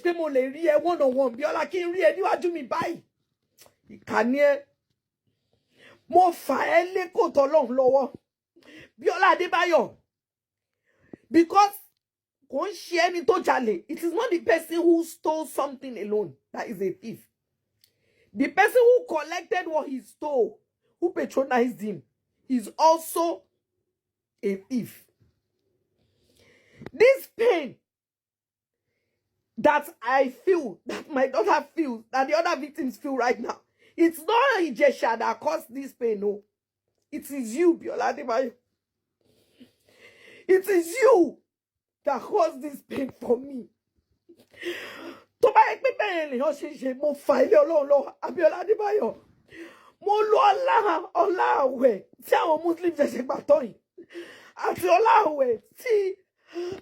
wish pé mo lè rí ẹ one on one Biola kí n rí ẹ níwájú mi báyìí. Ìkànnì ẹ. Mo fà ẹ́ lé kòtò Ọlọ́run lọ́wọ́. Biola Adebayo. Because kò ń ṣe ẹni tó jalè. It is not the person who stole something alone that is a thief. The person who collected what he stole, who patronized him, is also a thief. This pain that I feel, that my daughter feels, that the other victims feel right now, it's not Ijesha that caused this pain, no. It is you, Biola Adebayo. It is you that caused this pain for me. Tó bá yẹ pé bẹ́ẹ̀ lèèyàn ṣe mo fà ilé Ọlọ́run lọ Biola Adebayo. Mo lo ọlá àwẹ̀ tí àwọn Muslims ṣẹ̀ṣẹ̀ gbà tán yìí. Àti ọlá àwẹ̀ tí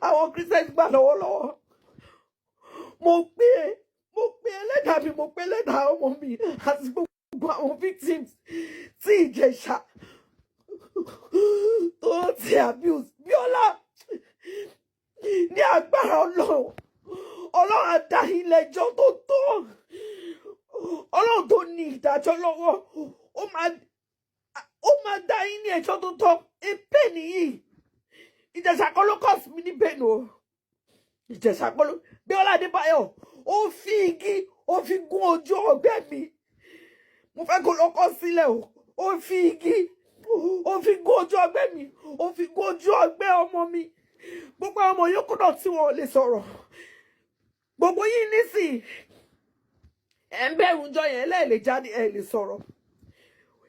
àwọn Christians gbà lọ́wọ́lọ́wọ́. Mo pe ẹlẹ́dàá mi, mo pe ẹlẹ́dàá ọmọ mi àti gbogbo àwọn victims tí Ìjẹ̀ṣà tó ti abuse. Biola ní agbára Ọlọ́run. Ọlọ́run á dá yín lẹ́jọ́ tó tó. Ọlọ́run tó ní ìdájọ́ lọ́wọ́. Ó máa dá yín ní ẹjọ́ tó tó. Èpè nìyí. Ìjẹ̀ṣà kọ́ ló cause mi ní pain o. Ìjẹ̀ṣà kọ́ ló. Biola Adebayo, ó fi igi, ó fi gún ojú ọgbẹ́ mi. Mo fẹ́ kó lọ́kọ́ sílẹ̀ o. Ó fi igi, ó fi gún ojú ọgbẹ́ mi. Ó fi gún ojú ọgbẹ́ ọmọ mi. Gbogbo ọmọ yòókù náà tí wọn ò lè sọ̀rọ̀. Gbogbo yín nísìn. Ẹ ń bẹ̀rù ńjọ́ yẹn lè jáde ẹ lè sọ̀rọ̀.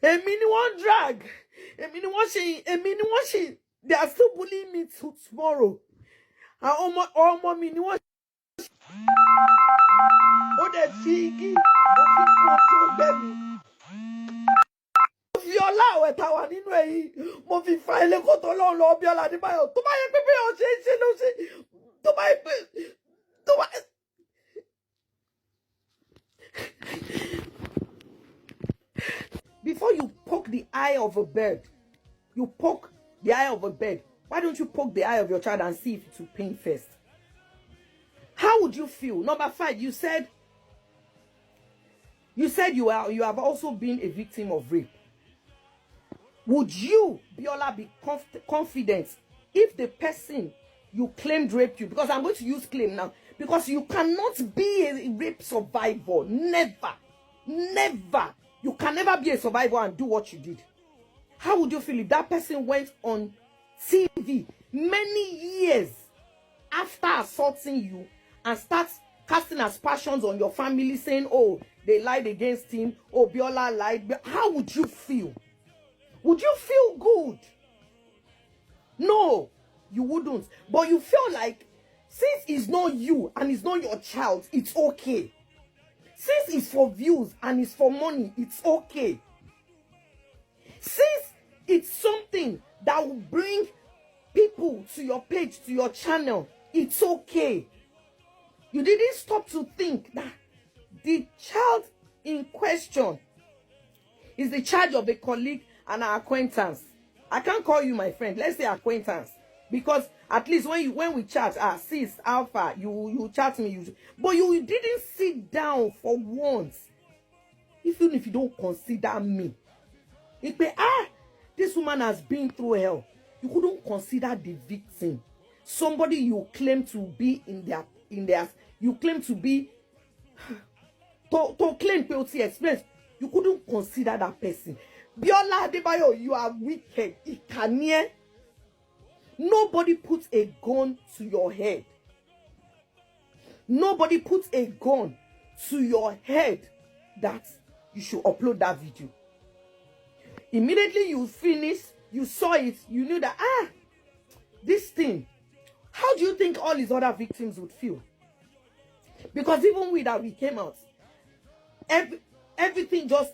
Èmi ni wọ́n drag. Èmi ni wọ́n ṣe. They are still bullying me till tomorrow. Àwọn ọmọ mi ni wọ́n ṣe. Ó dẹ̀ fi igi, ó fi kún ojú ọgbẹ́ mi. Mo fi ọlá àwẹ̀ tá wà nínú èyí. Mo fi fa ilé kòtò Ọlọ́run lọ Biola Adebayo. Tó bá yẹ pé bí o ṣe ló ṣe. Tó bá yẹ pé tó bá. Before you poke the eye of a bird, you poke the eye of a bird. Why don't you poke the eye of your child and see if it will pain first? How would you feel? Number 5, you said you have also been a victim of rape. Would you, Biola, be confident if the person you claimed raped you? Because I'm going to use claim now. Because you cannot be a rape survivor. Never. Never. You can never be a survivor and do what you did. How would you feel if that person went on TV many years after assaulting you and starts casting aspersions on your family, saying, oh, they lied against him, oh, Biola lied? How would you feel? Would you feel good? No, you wouldn't. But you feel like, since it's not you and it's not your child, it's okay. Since it's for views and it's for money, it's okay. Since it's something that will bring people to your page, to your channel, it's okay. You didn't stop to think that the child in question is the child of a colleague and an acquaintance. I can't call you my friend. Let's say acquaintance. Because at least when we chat, sis, alpha, you chat me. But you didn't sit down for once. Even if you don't consider me. It be, this woman has been through hell. You couldn't consider the victim. Somebody you claim to be in their you claim to be to claim POT experience. You couldn't consider that person. Biola Adebayo, you are wicked. Ikanye. Nobody puts a gun to your head. Nobody puts a gun to your head that you should upload that video. Immediately you finish, you saw it, you knew that, this thing, how do you think all his other victims would feel? Because even we that we came out, everything just,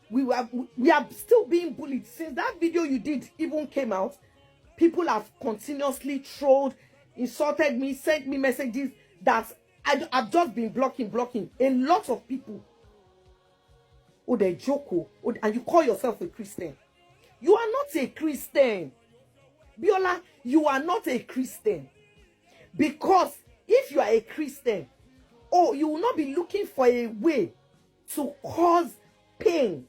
we are still being bullied. Since that video you did even came out, people have continuously trolled, insulted me, sent me messages that I've just been blocking. A lot of people. Oh, they joke. Oh, and you call yourself a Christian. You are not a Christian. Biola, you are not a Christian. Because if you are a Christian, Oh, you will not be looking for a way to cause pain,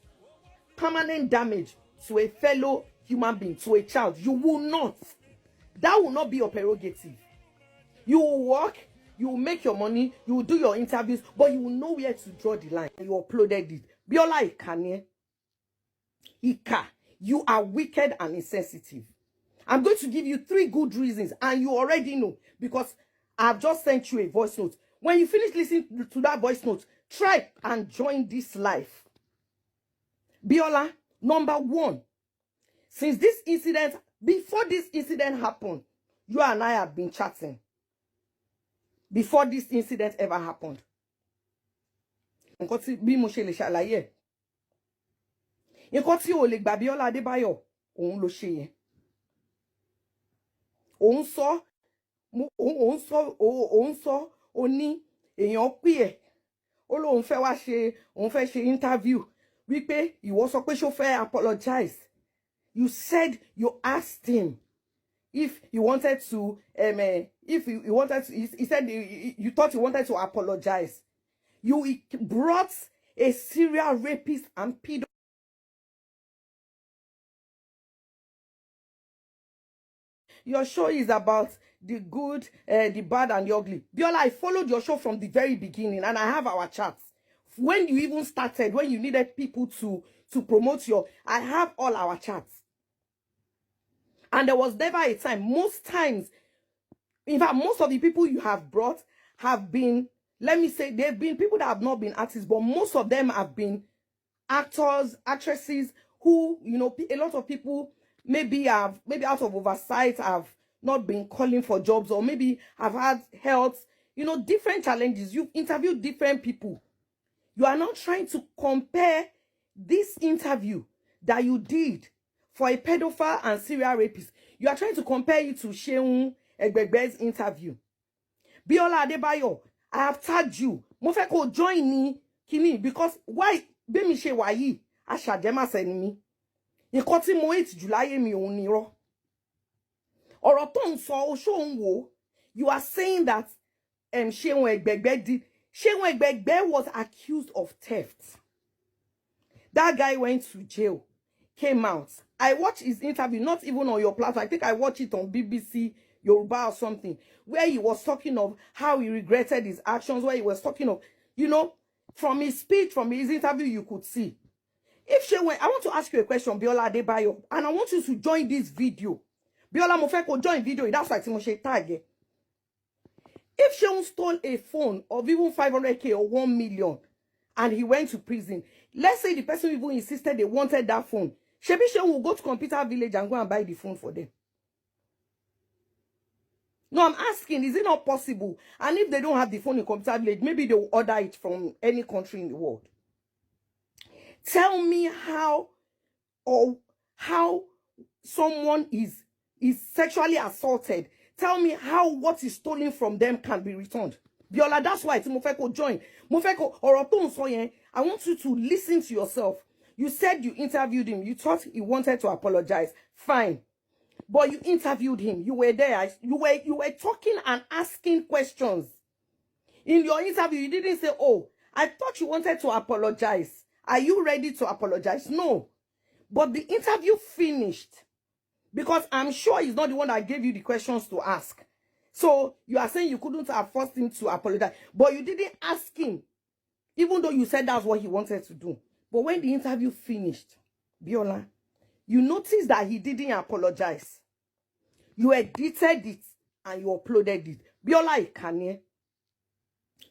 permanent damage to a fellow human being, to a child. You will not. That will not be your prerogative. You will work, you will make your money, you will do your interviews, but you will know where to draw the line. You uploaded it. Biola Ikanye. Ika, you are wicked and insensitive. I'm going to give you 3 good reasons, and you already know because I've just sent you a voice note. When you finish listening to that voice note, try and join this live. Biola, number 1, since this incident, before this incident happened, you and I have been chatting. Before this incident ever happened. Nǹkan tí bí mo ṣe lè ṣàlàyé. Nǹkan tí o lè gbà Biola Adebayo, òun ló ṣe yẹn. Òun sọ, ó ní èèyàn pè ẹ́. Ó lóun fẹ́ wá ṣe, òun fẹ́ ṣe interview. Wípé ìwọ sọ pé ṣó fẹ́ apologize. You said you asked him if he wanted to, he said you thought he wanted to apologize. You brought a serial rapist and pedophile. Your show is about the good, the bad, and the ugly. Biola, I followed your show from the very beginning, and I have our chats. When you even started, when you needed people to promote I have all our chats. And there was never a time, most times, in fact, most of the people you have brought have been, let me say, they've been people that have not been artists, but most of them have been actors, actresses who, you know, a lot of people maybe out of oversight have not been calling for jobs, or maybe have had health, you know, different challenges. You've interviewed different people. You are not trying to compare this interview that you did for a pedophile and serial rapist. You are trying to compare it to Seun Egbegbe's interview. Biola Adebayo, I have tagged you. Mo fẹ́ kó join me, kini, because why? Be mi ṣe wà yìí, aṣàjẹmá sẹ́ni mi. Nǹkan tí mo hate jù láyé mi òun ni irọ́. Ọ̀rọ̀ tó ń sọ, o ṣó ń wò. You are saying that Seun Egbegbe did. Seun Egbegbe was accused of theft. That guy went to jail, came out. I watched his interview, not even on your platform. I think I watched it on BBC Yoruba or something, where he was talking of how he regretted his actions, where he was talking of, you know, from his speech, from his interview, you could see. If Seun, I want to ask you a question, Biola Adebayo, and I want you to join this video. Biola mo fẹ́ kó join video, that's why mo ṣe tag. If Seun stole a phone of even 500K or 1 million and he went to prison, let's say the person even insisted they wanted that phone, Shebi Seun will go to Computer Village and go and buy the phone for them. No, I'm asking, is it not possible? And if they don't have the phone in Computer Village, maybe they will order it from any country in the world. Tell me how someone is sexually assaulted. Tell me how what is stolen from them can be returned. Biola, that's why mo fẹ́ kó join. Mo fẹ́ kó ọ̀rọ̀ tó ń sọ yẹn. I want you to listen to yourself. You said you interviewed him. You thought he wanted to apologize. Fine. But you interviewed him. You were there. You were talking and asking questions. In your interview, you didn't say, "Oh, I thought you wanted to apologize. Are you ready to apologize?" No. But the interview finished. Because I'm sure he's not the one that gave you the questions to ask. So you are saying you couldn't have forced him to apologize. But you didn't ask him. Even though you said that's what he wanted to do. But when the interview finished, Biola, you noticed that he didn't apologize. You edited it and you uploaded it. Biola Ikanye.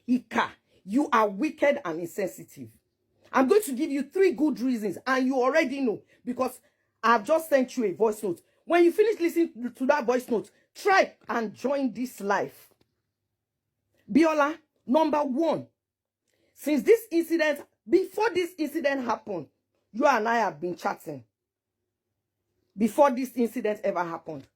Ika, you are wicked and insensitive. I'm going to give you 3 good reasons, and you already know because I've just sent you a voice note. When you finish listening to that voice note, try and join this live. Biola, number 1, since this incident, before this incident happened, you and I have been chatting. Before this incident ever happened.